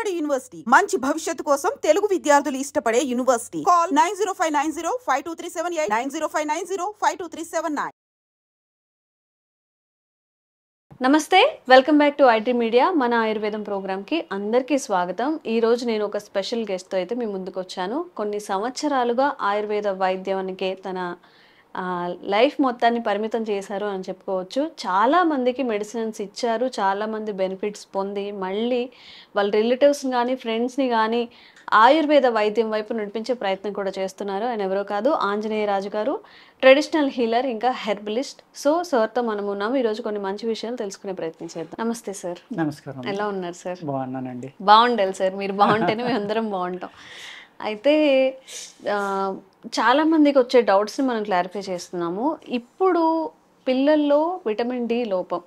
Vijayawada university మంచి భవిష్యత్తు కోసం తెలుగు విద్యార్థులు ఇష్టపడే యూనివర్సిటీ. కాల్ 9059052378 9059052379. నమస్తే, welcome back to IT media. మన ఆయుర్వేదం ప్రోగ్రామ్కి అందరికీ స్వాగతం. ఈరోజు నేను ఒక స్పెషల్ గెస్ట్తో అయితే మీ ముందుకు వచ్చాను. కొన్ని సంవత్సరాలుగా ఆయుర్వేద వైద్యానికి తన లైఫ్ మొత్తాన్ని పరిమితం చేశారు అని చెప్పుకోవచ్చు. చాలామందికి మెడిసిన్స్ ఇచ్చారు, చాలామంది బెనిఫిట్స్ పొంది మళ్ళీ వాళ్ళ రిలేటివ్స్ని కానీ ఫ్రెండ్స్ని కానీ ఆయుర్వేద వైద్యం వైపు నడిపించే ప్రయత్నం కూడా చేస్తున్నారు. ఆయన ఎవరో కాదు, ఆంజనేయ రాజు గారు, ట్రెడిషనల్ హీలర్ ఇంకా హెర్బలిస్ట్. సో సార్తో మనం ఉన్నాము. ఈరోజు కొన్ని మంచి విషయాలు తెలుసుకునే ప్రయత్నం చేద్దాం. నమస్తే సార్. నమస్కారం. ఎలా ఉన్నారు సార్? బాగున్నానండి. బాగుండాలి సార్, మీరు బాగుంటేనే మేము అందరం బాగుంటాం. అయితే చాలామందికి వచ్చే డౌట్స్ని మనం క్లారిఫై చేస్తున్నాము. ఇప్పుడు పిల్లల్లో విటమిన్ డి లోపం,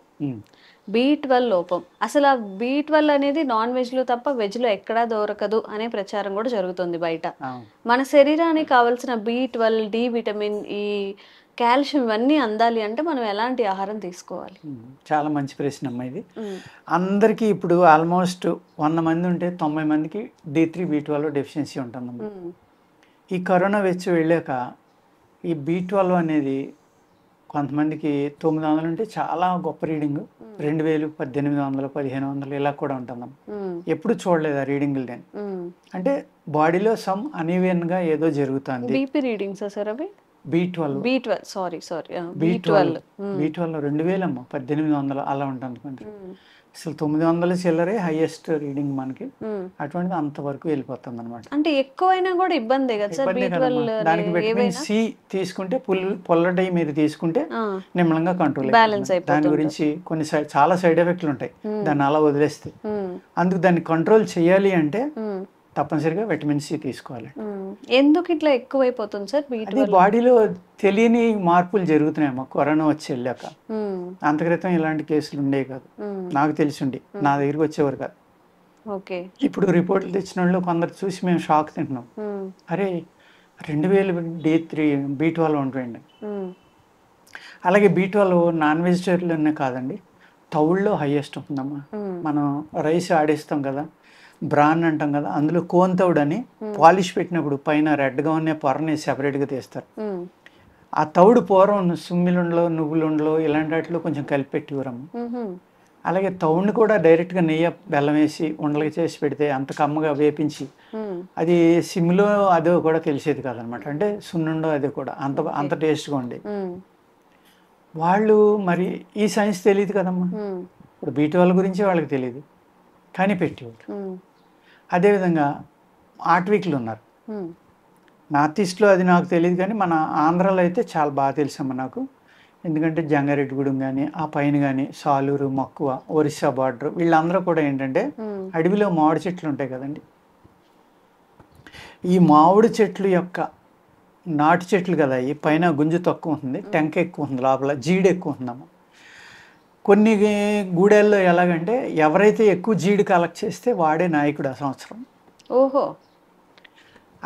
B12 లోపం, అసలు ఆ B12 అనేది నాన్ వెజ్లో తప్ప వెజ్లో ఎక్కడా దొరకదు అనే ప్రచారం కూడా జరుగుతుంది బయట. మన శరీరానికి కావాల్సిన B12, డి విటమిన్, ఈ కాల్షియం ఇవన్నీ అందాలి అంటే మనం ఎలాంటి ఆహారం తీసుకోవాలి? చాలా మంచి ప్రశ్న అమ్మా ఇది. అందరికీ ఇప్పుడు ఆల్మోస్ట్ 100 మంది ఉంటే 90 మందికి D3 B12 డెఫిషియన్సీ ఉంటుందమ్మా. ఈ కరోనా వచ్చి వెళ్ళాక ఈ B12 అనేది కొంతమందికి 900 ఉంటే చాలా గొప్ప రీడింగ్, 2000, 1800, 1500 ఇలా కూడా ఉంటుందమ్మా. ఎప్పుడు చూడలేదు ఆ రీడింగ్లు నేను. అంటే బాడీలో సమ్ అనీవెన్గా ఏదో జరుగుతుంది. బీపీ రీడింగ్స్ సార్ అవి? B12 సారీ B12 2000 అమ్మ, 1800 అలా ఉంటుంది కొంచెం. అసలు 900 చిల్లరే హైయెస్ట్ రీడింగ్ మనకి. అటువంటిది అంతవరకు వెళ్ళిపోతుంది అనమాట. అంటే ఎక్కువైనా కూడా ఇబ్బందే కదా సార్? దానికి విటమిన్ సి తీసుకుంటే పొల్లడై మీద తీసుకుంటే నిమ్మలంగా కంట్రోల్ బ్యాలెన్స్ అయిపోతుంది. దాని గురించి కొన్ని చాలా సైడ్ ఎఫెక్ట్లు ఉంటాయి దాన్ని అలా వదిలేస్తే. అందుకు దాన్ని కంట్రోల్ చేయాలి అంటే తప్పనిసరిగా విటమిన్ సి తీసుకోవాలి. ఎందుకు ఇట్లా ఎక్కువైపోతుంది సార్? బాడీలో తెలియని మార్పులు జరుగుతున్నాయమ్మా కరోనా వచ్చి వెళ్ళాక. అంత క్రితం ఇలాంటి కేసులు ఉండేవి కాదు, నాకు తెలిసి ఉండి నా దగ్గరికి వచ్చేవారు కాదు. ఇప్పుడు రిపోర్ట్లు తెచ్చిన వాళ్ళు కొందరు చూసి మేము షాక్ తింటున్నాం. అరే 2000 D3 B12 ఉంటుంది. అలాగే B12 నాన్ వెజిటేరియన్లోనే కాదండి, తౌళ్ళలో హైయెస్ట్ ఉంటుందమ్మా. మనం రైస్ ఆడిస్తాం కదా, బ్రాన్ అంటాం కదా, అందులో కోన్ తౌడ్ అని పాలిష్ పెట్టినప్పుడు పైన రెడ్గా ఉన్న పొరని సెపరేట్గా తీస్తారు. ఆ తౌడు పూర్వం సుమ్మిలుండలో, నువ్వులుండలో ఇలాంటి వాటిలో కొంచెం కలిపి పెట్టివరమ్మ. అలాగే తౌడుని కూడా డైరెక్ట్గా నెయ్యి బెల్లం వేసి ఉండలకి చేసి పెడితే అంత కమ్మగా వేపించి అది సిమ్లో అదో కూడా తెలిసేది కాదనమాట. అంటే సున్నుండో అదే కూడా అంత టేస్ట్గా ఉండేది. వాళ్ళు మరి ఈ సైన్స్ తెలియదు కదమ్మా. ఇప్పుడు B12 గురించి వాళ్ళకి తెలియదు కానీ పెట్టేవారు. అదేవిధంగా ఆట్విక్లు ఉన్నారు నార్త్ ఈస్ట్లో, అది నాకు తెలియదు కానీ మన ఆంధ్రాలో అయితే చాలా బాగా తెలుసమ్మా నాకు. ఎందుకంటే జంగారెడ్డిగూడెం కానీ ఆ పైన కానీ సాలూరు, మక్కువ, ఒరిస్సా బార్డర్ వీళ్ళందరూ కూడా ఏంటంటే అడవిలో మామిడి చెట్లు ఉంటాయి కదండి. ఈ మామిడి చెట్లు యొక్క నాటు చెట్లు కదా, ఈ పైన గుంజు తక్కువ ఉంటుంది, టెంక ఎక్కువ ఉంది, లోపల జీడి ఎక్కువ ఉందమ్మా. కొన్ని గూడెల్లో ఎలాగంటే ఎవరైతే ఎక్కువ జీడి కలెక్ట్ చేస్తే వాడే నాయకుడు ఆ సంవత్సరం. ఓహో.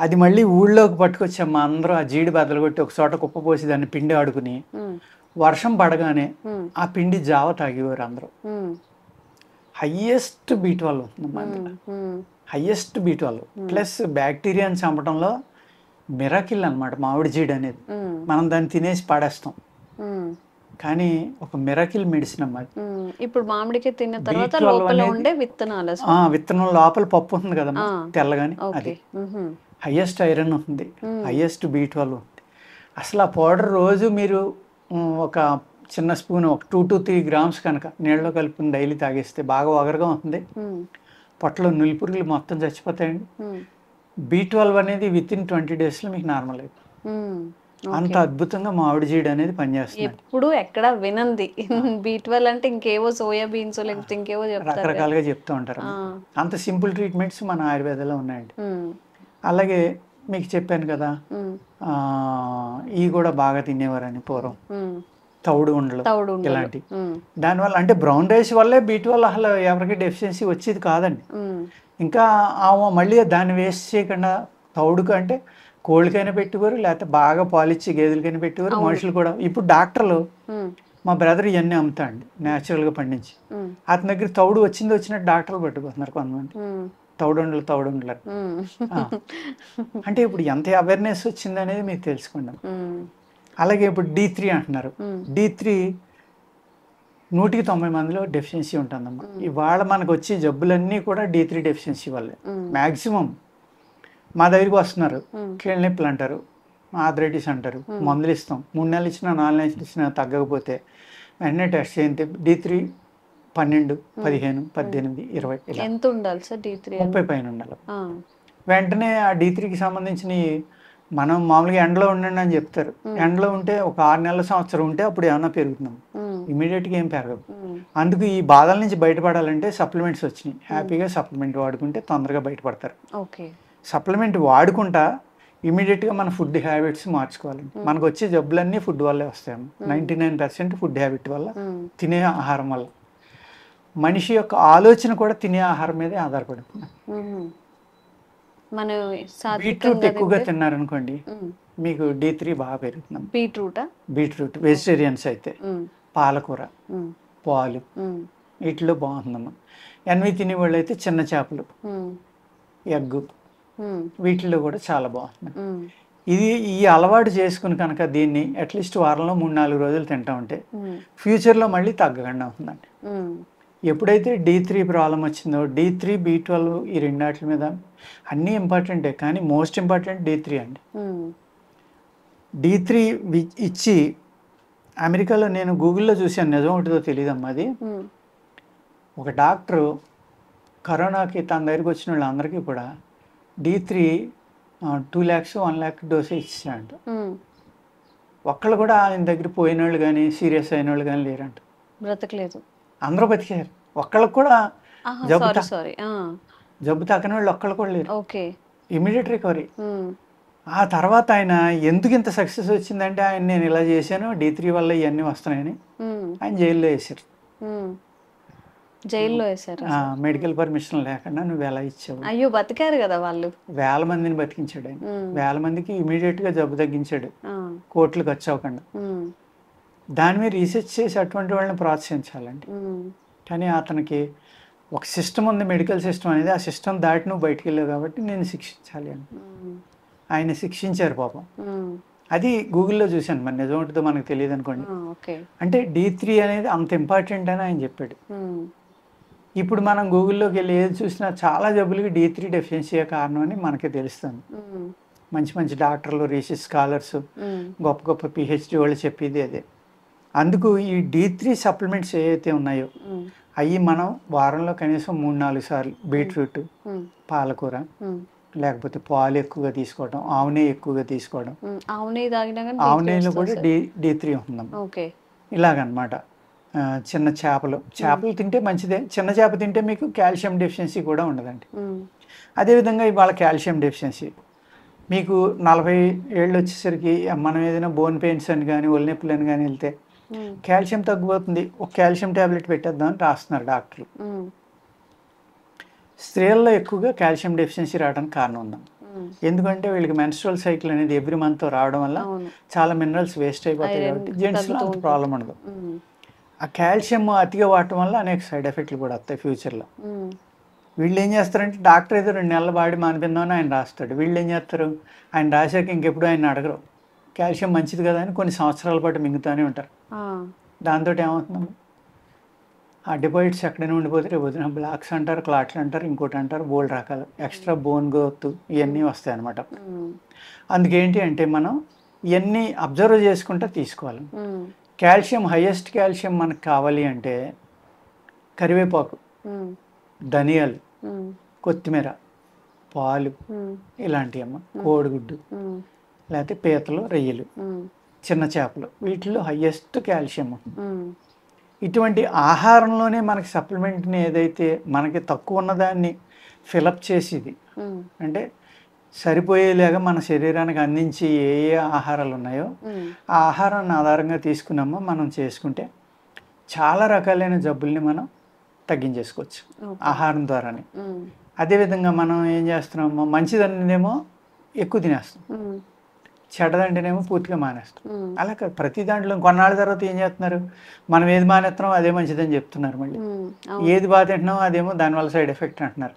అది మళ్ళీ ఊళ్ళోకి పట్టుకొచ్చామ్మా. అందరూ ఆ జీడి బద్దలుకొట్టి ఒక చోట కుప్ప పోసి దాన్ని పిండి ఆడుకుని వర్షం పడగానే ఆ పిండి జావ తాగేవారు అందరూ. హైయెస్ట్ B12 ఉంటుందమ్మా. హైయెస్ట్ B12 ప్లస్ బ్యాక్టీరియాని చంపడంలో మిరాకిల్ అనమాట మామిడి జీడి అనేది. మనం దాన్ని తినేసి పడేస్తాం కానీ ఒక మిరాకిల్ మెడిసిన్ అమ్మా. ఇప్పుడు మామిడికి తిన్న తర్వాత లోపల ఉండే విత్తనాలు, విత్తనం లోపల పప్పు ఉంది కదమ్మా తెల్లగాని, అది హైయెస్ట్ ఐరన్ ఉంది, హైయెస్ట్ B12 ఉంది. అసలు ఆ పౌడర్ రోజు మీరు ఒక చిన్న స్పూన్, ఒక 2 to 3 grams కనుక నీళ్ళలో కలుపుకుని డైలీ తాగేస్తే బాగా ఒగరుగా ఉంటుంది. పొట్టలో నులిపురుగులు మొత్తం చచ్చిపోతాయండి. B12 అనేది విత్ ఇన్ 20 daysలో మీకు నార్మల్ అయిపోతుంది. అంత అద్భుతంగా మామిడి జీడి అనేది పనిచేస్తుంది. ఎప్పుడు ఎక్కడ వినంది B12 అంటే ఇంకేవో సోయా బీన్స్ లేకపోతే ఇంకేవో రకరకాలుగా చెప్తూ ఉంటారు. అంత సింపుల్ ట్రీట్మెంట్స్ మన ఆయుర్వేదంలో ఉన్నాయండి. అలాగే మీకు చెప్పాను కదా, ఇవి కూడా బాగా తినేవారని పూర్వం, తౌడు ఉండలు ఇలాంటి. దానివల్ల అంటే బ్రౌన్ రైస్ వల్లే B12 అసలు ఎవరికి డెఫిషియన్సీ వచ్చేది కాదండి. ఇంకా మళ్ళీ దాన్ని వేస్ట్ చేయకుండా తౌడుకు అంటే కోళ్ళకైనా పెట్టేవారు, లేకపోతే బాగా పాలిచ్చి గేదెలకైనా పెట్టేవారు. మనుషులు కూడా ఇప్పుడు డాక్టర్లు, మా బ్రదర్ ఇవన్నీ అమ్ముతా అండి న్యాచురల్గా పండించి, అతని దగ్గర తౌడు వచ్చినట్టు డాక్టర్లు పట్టుకుంటున్నారు కొంతమంది. తౌడుండలు అంటే ఇప్పుడు ఎంత అవేర్నెస్ వచ్చింది అనేది మీరు తెలుసుకోండి. అలాగే ఇప్పుడు D3 అంటున్నారు. D3 100కి 90 మందిలో డెఫిషియన్సీ ఉంటుందమ్మా. ఇవాళ మనకు వచ్చే జబ్బులన్నీ కూడా D3 డెఫిషియన్సీ వల్లే. మ్యాక్సిమం మా దగ్గరికి వస్తున్నారు, కీళ్ళ నొప్పులు అంటారు, ఆర్థరైటిస్ అంటారు, మందులు ఇస్తాం, 3 నెలలు ఇచ్చినా 4 నెలలు ఇచ్చినా తగ్గకపోతే వెంటనే టెస్ట్ చేయండి. D3 12, 15, 18, 20 ఎంత ఉండాలి సార్? D3 30 పైన ఉండాలి. వెంటనే ఆ D3కి సంబంధించిన మనం మామూలుగా ఎండలో ఉండండి అని చెప్తారు. ఎండలో ఉంటే ఒక 6 నెలల సంవత్సరం ఉంటే అప్పుడు ఏమన్నా పెరుగుతున్నాం, ఇమీడియట్గా ఏం పెరగదు. అందుకు ఈ బాధల నుంచి బయటపడాలంటే సప్లిమెంట్స్ వచ్చినాయి. హ్యాపీగా సప్లిమెంట్ వాడుకుంటే తొందరగా బయటపడతారు. సప్లిమెంట్ వాడుకుంటా ఇమీడియట్గా మన ఫుడ్ హ్యాబిట్స్ మార్చుకోవాలండి. మనకు వచ్చే జబ్బులన్నీ ఫుడ్ వల్లే వస్తాయి. 99% ఫుడ్ హ్యాబిట్ వల్ల, తినే ఆహారం వల్ల. మనిషి యొక్క ఆలోచన కూడా తినే ఆహారం మీదే ఆధారపడుతుంది. బీట్రూట్ ఎక్కువగా తిన్నారనుకోండి, మీకు D3 బాగా పెరుగుతుంది. బీట్రూట్ వెజిటేరియన్స్ అయితే, పాలకూర, పాలు వీటిలో బాగుంటుందమ్మా. ఎన్వి తినేవాళ్ళు అయితే చిన్న చేపలు, ఎగ్గు వీటిల్లో కూడా చాలా బాగుంటుంది. ఈ అలవాటు చేసుకుని కనుక దీన్ని అట్లీస్ట్ వారంలో 3-4 రోజులు తింటా ఉంటే ఫ్యూచర్లో మళ్ళీ తగ్గకుండా ఉంటుందండి. ఎప్పుడైతే D3 ప్రాబ్లం వచ్చిందో, D3, B12 ఈ రెండాటి మీద అన్నీ ఇంపార్టెంటే, కానీ మోస్ట్ ఇంపార్టెంట్ D3 అండి. D3 ఇచ్చి అమెరికాలో నేను గూగుల్లో చూసాను, నిజం ఒకటిదో తెలియదమ్మా అది. ఒక డాక్టరు కరోనాకి తన దగ్గరికి వచ్చిన వాళ్ళందరికీ కూడా D3 2 lakhs 1 lakh డోసే ఇచ్చాడంట. ఒక్కళ్ళు కూడా ఆయన దగ్గర పోయిన వాళ్ళు కానీ సీరియస్ అయిన వాళ్ళు కానీ లేరంట, బ్రతకలేదు, అందరూ బతికారు. ఒక్కళ్ళకి కూడా జబ్బు తగ్గని వాళ్ళు ఒక్కళ్ళు కూడా లేరు, ఇమీడియట్ రికవరీ. ఆ తర్వాత ఆయన ఎందుకు ఇంత సక్సెస్ వచ్చిందంటే, ఆయన నేను ఇలా చేశాను D3 వల్ల ఇవన్నీ వస్తున్నాయని ఆయన జైల్లో వేసారు. మెడికల్ పర్మిషన్ లేకుండా నువ్వు ఎలా ఇచ్చావు? అయ్యో, బతికారు కదా వాళ్ళు. వేల మందిని బతికించాడు ఆయన, వేల మందికి ఇమీడియట్ గా జబ్బు తగ్గించాడు, కోట్లు ఖర్చు అవ్వకుండా. దాని మీద రీసెర్చ్ చేసి అటువంటి వాళ్ళని ప్రోత్సహించాలండి. కానీ అతనికి ఒక సిస్టమ్ ఉంది, మెడికల్ సిస్టమ్ అనేది. ఆ సిస్టమ్ దాటి నువ్వు బయటికి వెళ్ళావు కాబట్టి నేను శిక్షించాలి అని ఆయన శిక్షించారు పాపం. అది గూగుల్లో చూశాను, మరి నిజం ఉంటుందో మనకు తెలియదు అనుకోండి. అంటే D3 అనేది అంత ఇంపార్టెంట్ అని ఆయన చెప్పాడు. ఇప్పుడు మనం గూగుల్లోకి వెళ్ళి ఏది చూసినా చాలా జబ్బులకి D3 డెఫిషియన్సీ కారణం అని మనకి తెలుస్తుంది. మంచి మంచి డాక్టర్లు, రీసెర్చ్ స్కాలర్స్, గొప్ప గొప్ప PhD వాళ్ళు చెప్పేది అదే. అందుకు ఈ D3 సప్లిమెంట్స్ ఏవైతే ఉన్నాయో అవి మనం వారంలో కనీసం 3-4 సార్లు బీట్రూట్, పాలకూర, లేకపోతే పాలు ఎక్కువగా తీసుకోవడం, ఆవు నెయ్యి ఎక్కువగా తీసుకోవడం. ఆవు నెయ్యిలో కూడా D3 ఉంటుందమ్మా. ఇలాగనమాట. చిన్న చేపలు తింటే మంచిదే. చిన్న చేప తింటే మీకు కాల్షియం డెఫిషియన్సీ కూడా ఉండదండి. అదేవిధంగా ఇవాళ కాల్షియం డెఫిషియన్సీ మీకు 40 ఏళ్ళు వచ్చేసరికి మనం ఏదైనా బోన్ పెయిన్స్ అని కానీ ఒళ్ళు నొప్పులు అని కానీ వెళ్తే కాల్షియం తగ్గిపోతుంది, ఒక కాల్షియం ట్యాబ్లెట్ పెట్టేద్దామని రాస్తున్నారు డాక్టర్లు. స్త్రీల్లో ఎక్కువగా కాల్షియం డెఫిషియన్సీ రావడానికి కారణం ఉందాం. ఎందుకంటే వీళ్ళకి మెన్స్ట్రువల్ సైకిల్ అనేది ఎవ్రీ మంత్ రావడం వల్ల చాలా మినరల్స్ వేస్ట్ అయిపోతాయి కాబట్టి జెంట్స్లో అంత ప్రాబ్లం ఉండదు. ఆ కాల్షియం అతిగా వాడటం వల్ల అనేక సైడ్ ఎఫెక్ట్లు కూడా వస్తాయి ఫ్యూచర్లో. వీళ్ళు ఏం చేస్తారంటే డాక్టర్ ఏదో 2 నెలల బాడీ మానిపిందామని ఆయన రాస్తాడు. వీళ్ళు ఏం చేస్తారు, ఆయన రాశాక ఇంకెప్పుడు ఆయన అడగరు. కాల్షియం మంచిది కదా అని కొన్ని సంవత్సరాల పాటు మింగుతూనే ఉంటారు. దాంతో ఏమవుతుందమ్మా, ఆ డిపాజిట్స్ ఎక్కడైనా ఉండిపోతే రేపు వదిన బ్లాక్స్ అంటారు, క్లాట్లు అంటారు, ఇంకోటి అంటారు, బోల్డ్ రకాలు ఎక్స్ట్రా బోన్ గ్రోత్ ఇవన్నీ వస్తాయి అన్నమాట. అందుకేంటి అంటే మనం ఇవన్నీ అబ్జర్వ్ చేసుకుంటూ తీసుకోవాలి. కాల్షియం, హైయెస్ట్ కాల్షియం మనకు కావాలి అంటే కరివేపాకు, ధనియాలు, కొత్తిమీర, పాలు ఇలాంటివి అమ్మ, కోడిగుడ్డు, లేకపోతే పీతలు, రొయ్యలు, చిన్న చేపలు, వీటిలో హైయెస్ట్ కాల్షియం. ఇటువంటి ఆహారంలోనే మనకి సప్లిమెంట్ని ఏదైతే మనకి తక్కువ ఉన్నదాన్ని ఫిలప్ చేసేది అంటే సరిపోయేలాగా మన శరీరానికి అందించి ఏ ఏ ఆహారాలు ఉన్నాయో ఆ ఆహారాన్ని ఆధారంగా తీసుకున్నామో మనం చేసుకుంటే చాలా రకాలైన జబ్బుల్ని మనం తగ్గించేసుకోవచ్చు ఆహారం ద్వారానే. అదేవిధంగా మనం ఏం చేస్తున్నామో మంచిదనేమో ఎక్కువ తినేస్తాం, చెడ్డదంటేనేమో పూర్తిగా మానేస్తాం. అలా కాదు, ప్రతి దాంట్లో కొన్నాళ్ళ తర్వాత ఏం చేస్తున్నారు, మనం ఏది మానేస్తున్నామో అదే మంచిదని చెప్తున్నారు. మళ్ళీ ఏది బాగా తింటున్నామో అదేమో దానివల్ల సైడ్ ఎఫెక్ట్ అంటున్నారు.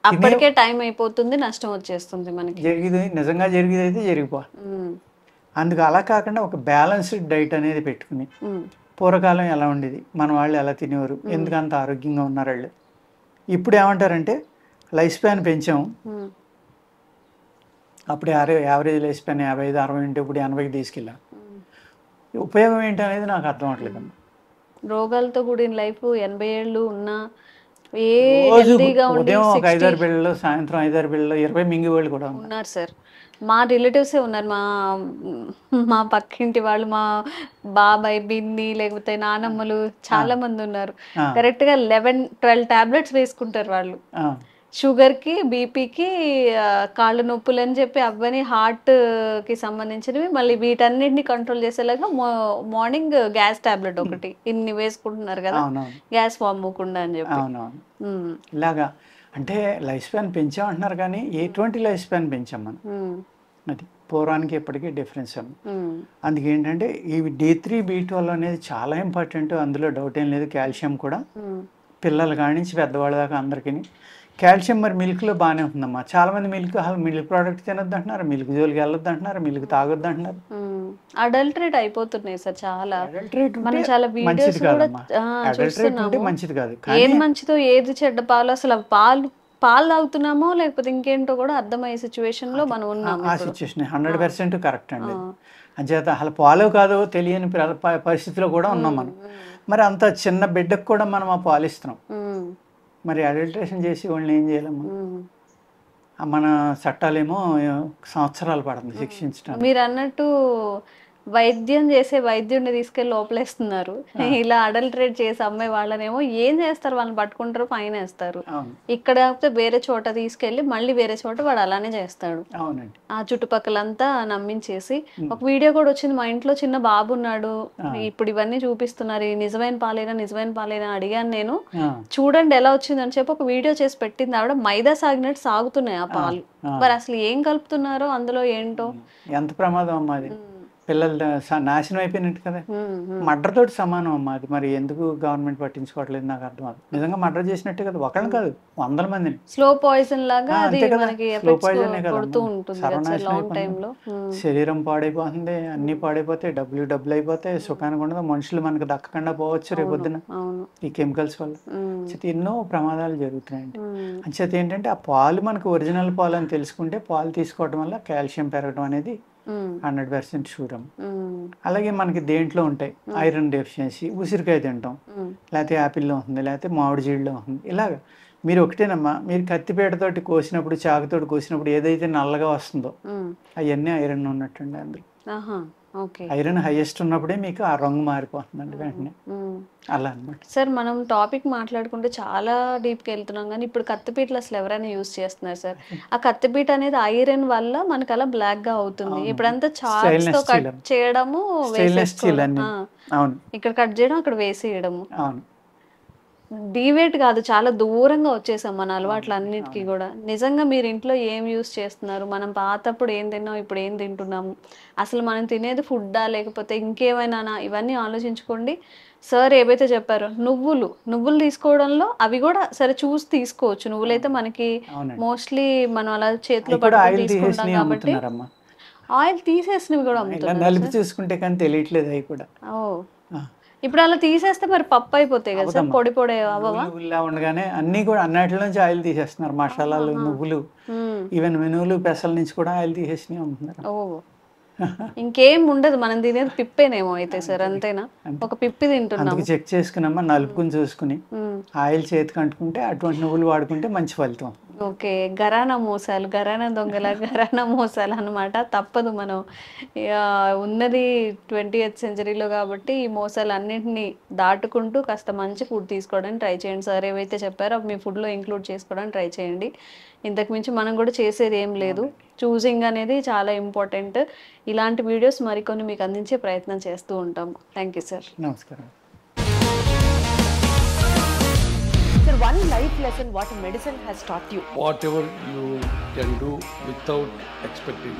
అప్పటికే టైం అయిపోతుంది, నష్టం వచ్చేస్తుంది మనకి. జరిగేది నిజంగా జరిగేది అయితే జరిగిపోవాలి. అందుకు అలా కాకుండా ఒక బ్యాలెన్స్డ్ డైట్ అనేది పెట్టుకుని, పూర్వకాలం ఎలా ఉండేది, మన వాళ్ళు ఎలా తినేవారు, ఎందుకంత ఆరోగ్యంగా ఉన్నారు వాళ్ళు. ఇప్పుడు ఏమంటారంటే లైఫ్ స్పాన్ పెంచాము, అప్పుడు యావరేజ్ లైఫ్ స్పాన్ 55-60 ఉంటే ఇప్పుడు 80కి తీసుకెళ్ళాం. ఉపయోగం ఏంటి అనేది నాకు అర్థం అవట్లేదు. రోగాలతో కూడిన లైఫ్ 80 ఏళ్ళు ఉన్నా ఉదయం ఒక 5-6 బిళ్ళలు, సాయంత్రం 5-6 బిళ్ళలు, 20 మింగి వాళ్ళు కూడా ఉన్నారు సార్. మా రిలేటివ్సే ఉన్నారు, మా పక్కింటి వాళ్ళు, మా బాబాయ్, బిన్ని, లేకపోతే నానమ్మలు చాలా మంది ఉన్నారు. కరెక్ట్ గా 11-12 టాబ్లెట్స్ వేసుకుంటారు వాళ్ళు. షుగర్కి, బీపీకి, కాళ్ళు నొప్పులు అని చెప్పి అవన్నీ హార్ట్కి సంబంధించినవి. మళ్ళీ వీటన్నిటిని కంట్రోల్ చేసేలాగా మార్నింగ్ గ్యాస్ టాబ్లెట్ ఒకటి ఇన్ని వేసుకుంటున్నారు కదా, గ్యాస్ ఫామ్ అవ్వకుండా అని చెప్పి. ఇలాగా అంటే లైఫ్ స్పాన్ పెంచామంటున్నారు కానీ ఎటువంటి లైఫ్ స్పాన్ పెంచాం మనం, అది పూర్వానికి ఇప్పటికీ డిఫరెన్స్ అమ్మ. అందుకేంటంటే ఈ D3, B12 అనేది చాలా ఇంపార్టెంట్, అందులో డౌట్ ఏం లేదు. కాల్షియం కూడా పిల్లల కాడి నుంచి పెద్దవాళ్ళ దాకా అందరికీ. కాల్షియం మరి మిల్క్లో బాగానే ఉంటుందమ్మా. చాలా మంది మిల్క్ ప్రోడక్ట్ తినొద్దు అంటున్నారు, మిల్క్ జోలికి వెళ్ళొద్దు అంటున్నారు, మిల్క్ తాగొద్దు అంటున్నారు. అడల్టరేట్ అయిపోతున్నాయి సార్ చాలా. మనం చాలా మంచిది కాదమ్మా, అడల్టరేట్ ఉంటే మంచిది కాదు. ఏది మంచిదో ఏది చెడ్డ పాలు, అసలు పాలు తాగుతున్నామో లేకపోతే ఇంకేంటో కూడా అర్థమయ్యే సిచ్యువేషన్ లో మనం ఉన్నాం. ఆ సిచ్యువేషన్ 100% కరెక్ట్ అండి. అంచేత అసలు పాలు కాదో తెలియని పరిస్థితిలో కూడా ఉన్నాం మనం. మరి అంత చిన్న బిడ్డకు కూడా మనం ఆ పాలు ఇస్తున్నాం. మరి అడల్ట్రేషన్ చేసి వాళ్ళని ఏం చేయాలమ్మా? మన చట్టాలేమో సంవత్సరాలు పడుతుంది శిక్షించడం. మీరు అన్నట్టు వైద్యం చేసే వైద్యుడిని తీసుకెళ్ళి లోపలేస్తున్నారు. ఇలా అడల్టరేట్ చేసి అమ్మాయి వాళ్ళనేమో ఏం చేస్తారు, వాళ్ళని పట్టుకుంటారు, ఫైన్ వేస్తారు. ఇక్కడ వేరే చోట తీసుకెళ్లి మళ్ళీ వేరే చోట వాడు అలానే చేస్తాడు. ఆ చుట్టుపక్కలంతా నమ్మించేసి. ఒక వీడియో కూడా వచ్చింది, మా ఇంట్లో చిన్న బాబు ఉన్నాడు, ఇప్పుడు ఇవన్నీ చూపిస్తున్నారు, నిజమైన పాలేనా అడిగాను నేను. చూడండి ఎలా వచ్చిందని చెప్పి ఒక వీడియో చేసి పెట్టింది ఆవిడ. మైదా సాగినట్టు సాగుతున్నాయి ఆ పాలు. మరి అసలు ఏం కలుపుతున్నారో అందులో ఏంటో. ఎంత ప్రమాదం అమ్మా అది, పిల్లలు నాశనం అయిపోయినట్టు కదా. మర్డర్ తోటి సమానం అమ్మా అది. మరి ఎందుకు గవర్నమెంట్ పట్టించుకోవట్లేదు నాకు అర్థం అవుతుంది. నిజంగా మర్డర్ చేసినట్టే కదా, ఒకళ్ళని కాదు 100 మందిని. స్లో పాయిజన్ లాగా స్లో పాయిజనే కదా, సర్వనాశనం అయిపోతుంది. శరీరం పాడైపోతుంది, అన్ని పాడైపోతాయి, డబ్బులు అయిపోతాయి, సుఖానికి ఉండదు, మనుషులు మనకు దక్కకుండా పోవచ్చు రేపొద్దున ఈ కెమికల్స్ వల్ల. ఎన్నో ప్రమాదాలు జరుగుతున్నాయండి. అంచేత ఏంటంటే ఆ పాలు మనకు ఒరిజినల్ పాలు అని తెలుసుకుంటే పాలు తీసుకోవడం వల్ల కాల్షియం పెరగడం అనేది 100% షూరం. అలాగే మనకి దేంట్లో ఉంటాయి ఐరన్ డెఫిషియన్సీ, ఉసిరికాయ తింటాం, లేకపోతే యాపిల్లో ఉంటుంది, లేకపోతే మామిడి జీడిలో ఉంటుంది. ఇలాగ మీరు ఒకటేనమ్మా, మీరు కత్తిపేటతోటి కోసినప్పుడు, చాకుతోటి కోసినప్పుడు ఏదైతే నల్లగా వస్తుందో అవన్నీ ఐరన్ ఉన్నట్టుండి అందులో. ఐరన్ హైయెస్ట్ ఉన్నప్పుడే మీకు ఆ రంగు మారిపోతుందండి వెంటనే. అలా అనమాట సార్. మనం టాపిక్ మాట్లాడుకుంటే చాలా డీప్కి వెళ్తున్నాం, కానీ ఇప్పుడు కత్తిపీటలు అసలు ఎవరైనా యూజ్ చేస్తున్నారు సార్? ఆ కత్తిపీట అనేది ఐరన్ వల్ల మనకు అలా బ్లాక్ గా అవుతుంది. ఇప్పుడంతా చార్ట్స్ తో కట్ చేయడము, ఇక్కడ కట్ చేయడం, అక్కడ వేసేయడము. డివేట్ కాదు, చాలా దూరంగా వచ్చేసాం మన అలవాట్ల అన్నిటికీ కూడా. నిజంగా మీరు ఇంట్లో ఏం యూస్ చేస్తున్నారు, మనం పాతప్పుడు ఏం తిన్నాం, ఇప్పుడు ఏం తింటున్నాము, అసలు మనం తినేది ఫుడ్డా లేకపోతే ఇంకేమైనా, ఇవన్నీ ఆలోచించుకోండి. సార్ ఏవైతే చెప్పారో నువ్వులు తీసుకోవడంలో అవి కూడా సరే చూసి తీసుకోవచ్చు. నువ్వులైతే మనకి మోస్ట్లీ మనం అలా చేతిలో పట్టుకొని తీసుకుంటాం కాబట్టి ఆయిల్ తీసేసినవి కూడా అమ్ముతున్నారు. చూసుకుంటే కానీ తెలియట్లేదు అవి కూడా. ఇప్పుడు అలా తీసేస్తే మరి పప్పు అయిపోతాయి కదా సార్, పొడి అవ్వవా? ఉండగానే అన్ని కూడా అన్నిటి నుంచి ఆయిల్ తీసేస్తున్నారు. మసాలాలు, నువ్వులు, ఈవెన్ మెనువులు, పెసల నుంచి కూడా ఆయిల్ తీసేసి అమ్ముతున్నారు. ఇంకేం ఉండదు, మనం తినేది పిప్పేనేమో అయితే సార్, అంతేనా? ఒక పిప్పి తింటున్నాం. చెక్ చేసుకున్నామా, నలుపుకుని చూసుకుని ఆయిల్ చేతికి అంటుకుంటే అటువంటి నువ్వులు వాడుకుంటే మంచి ఫలితం. ఓకే, ఘరానా మోసాలు, ఘరానా దొంగల ఘరానా మోసాలు అనమాట. తప్పదు, మనం ఉన్నది 20th సెంచరీలో కాబట్టి ఈ మోసాలు అన్నింటినీ దాటుకుంటూ కాస్త మంచి ఫుడ్ తీసుకోవడానికి ట్రై చేయండి. సార్ ఏవైతే చెప్పారో మీ ఫుడ్లో ఇంక్లూడ్ చేసుకోవడానికి ట్రై చేయండి. ఇంతకు మించి మనం కూడా చేసేది ఏం లేదు. చూసింగ్ అనేది చాలా ఇంపార్టెంట్. ఇలాంటి వీడియోస్ మరికొన్ని మీకు అందించే ప్రయత్నం చేస్తూ ఉంటాం. Thank you sir. నమస్కారం. Sir, one life lesson what medicine has taught you. Whatever you can do without expecting.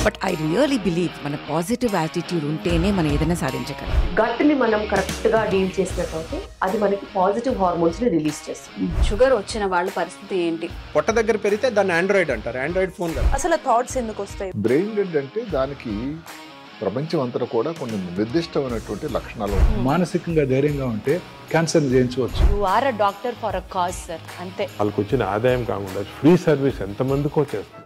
But I really believe మన పాజిటివ్ యాటిట్యూడ్ ఉంటేనే మనం ఏదైనా సాధించగలం. గట్ ని మనం కరెక్ట్ గా డీల్ చేసినట్లయితే అది మనకి పాజిటివ్ హార్మోన్స్ ని రిలీజ్ చేస్తుంది. షుగర్ వచ్చిన వాళ్ళ పరిస్థితి ఏంటి? పొట్ట దగ్గర పెరిగితే దాన్ని ఆండ్రాయిడ్ అంటారు, ఆండ్రాయిడ్ ఫోన్ కదా. అసలు థాట్స్ ఎందుకు వస్తాయి? బ్రెయిన్ డెడ్ అంటే దానికి ప్రపంచం అంతా కూడా కొన్ని నిర్దిష్టమైనటువంటి లక్షణాలు ఉంటాయి. మానసికంగా ధైర్యంగా ఉంటే క్యాన్సర్ జయించవచ్చు. You are a doctor for a cause sir, అంతే. వాళ్ళకి వచ్చిన ఆదాయం కాకుండా ఫ్రీ సర్వీస్ ఎంతమందికో చేస్తుంది.